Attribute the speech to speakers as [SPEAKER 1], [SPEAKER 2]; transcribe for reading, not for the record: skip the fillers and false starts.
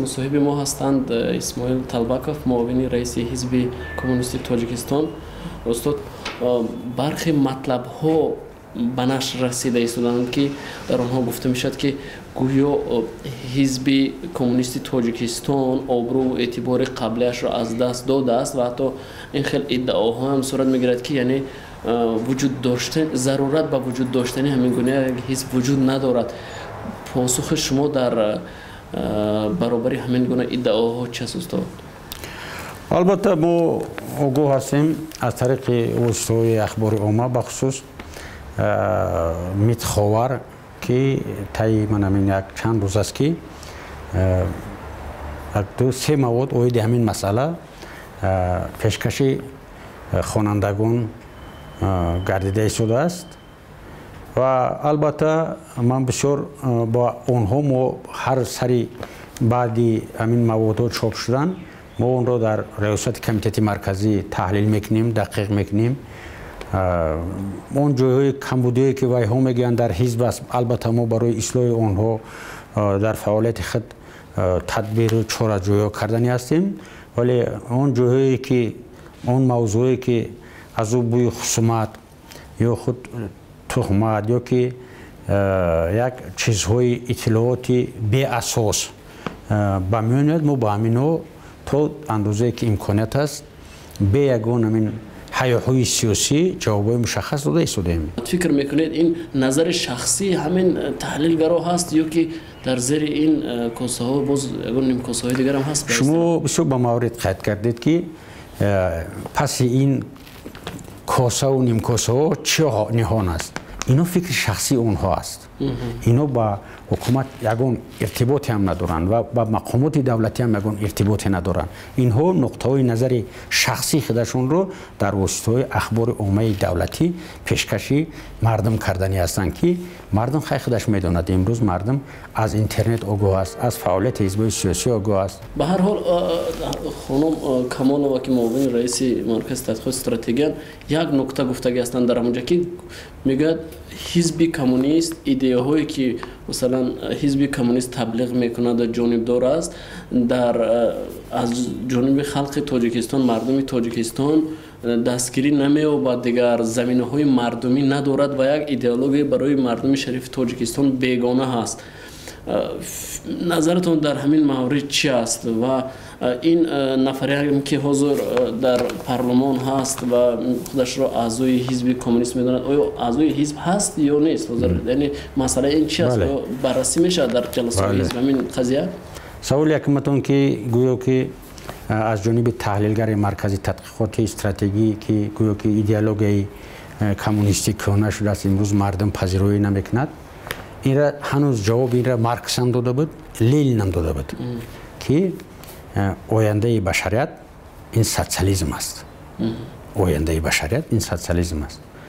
[SPEAKER 1] مصاحب ما هستند اسماعیل طلبکов معاون رئیس حزب کمونیست تاجیکستان. استاد برخی مطلب ها به نشر رسیده ایستادند که در آنها گفته می شد که گویا حزب کمونیست تاجیکستان آبرو و اعتبار قبلیش را از دست داده است و حتی این خیلی ادعاها هم صورت می گیرد که یعنی وجود داشتن ضرورت به وجود داشتن همین گونه حزب وجود ندارد. پاسخ شما در برابر همین گونه ادعاها چه است استاد؟
[SPEAKER 2] البته ما آگاه هستیم از طریق وسایل اخبار عامه بخصوص میتخوار که طی من یک چند روز است که دو سه مواد اوید همین مسئله پیشکشی خوانندگان گردیده شده است و البته من بسیار با اونها ما هر سری بعدی همین مواد چاپ شدن ما اون رو در ریاست کمیته مرکزی تحلیل میکنیم، دقیق میکنیم. اون جایهای کمبودی که وای ها میگن در حزب است، البته ما برای اصلاح اونها در فعالیت خود تدبیر و چاره‌جویی کردنی هستیم، ولی اون جایهایی که اون موضوعی که از او بوی خصومت یا خود تهمت یا که یک چیزهای اطلاعاتی بی اساس به میاد ما با همینو تا اندازه که امکانیت است به یگان همین هیاهوی سیاسی جوابای مشخص داده ایستادیم.
[SPEAKER 1] فکر میکنید این نظر شخصی همین تحلیلگرا هست یا که در زیر این کاسه ها باز نیم کاسه های دیگر هم هست؟
[SPEAKER 2] شما بسیار با مورد قید کردید که پس این کاسه و نیم کاسه ها چه نهان است؟ اینا فکر شخصی اونها است. اینا با حکومت یگان ارتباطی هم ندارن و با مقامات دولتی هم یگان ارتباطی ندارن. اینها نقطه های نظر شخصی خودشون رو در واسطه اخبار عامه دولتی پیشکشی مردم کردنی هستند که مردم خیلی خودش میداند. امروز مردم از اینترنت آگاه است، از فعالیت حزب سیاسی آگاه است.
[SPEAKER 1] به هر حال خانم کمالова که معاون رئیس مرکز تحقیقات استراتژی یک نکته گفتگی هستند در اونجا که میگه حزب کمونیست ایده‌هایی که مثلا حزب کمونیست تبلیغ میکنه در جانبدار است، در از جانب خلق تاجیکستان مردم تاجیکستان دستگیری نمی و دیگر زمینه‌های مردمی ندارد و یک ایدئولوژی برای مردم شریف تاجیکستان بیگانه هست. نظرتون در همین مورد چی است و این نفری هم که حضور در پارلمان هست و خودش را اعضای حزب کمونیست میداند، آیا اعضای حزب هست یا نیست؟ یعنی مسئله این چی است؟ بررسی میشه در جلسه حزب همین قضیه؟
[SPEAKER 2] سوال یکمتون که گویا که از جانب تحلیلگر مرکزی تحقیقات استراتژی که گویا که ایدئولوژی کمونیستی کهنه شده است، امروز مردم پذیرایی نمیکند. این را هنوز جواب این را مارکس هم داده بود، لنین هم داده بود که آینده بشریت این سوسیالیسم است. آینده بشریت این سوسیالیسم است.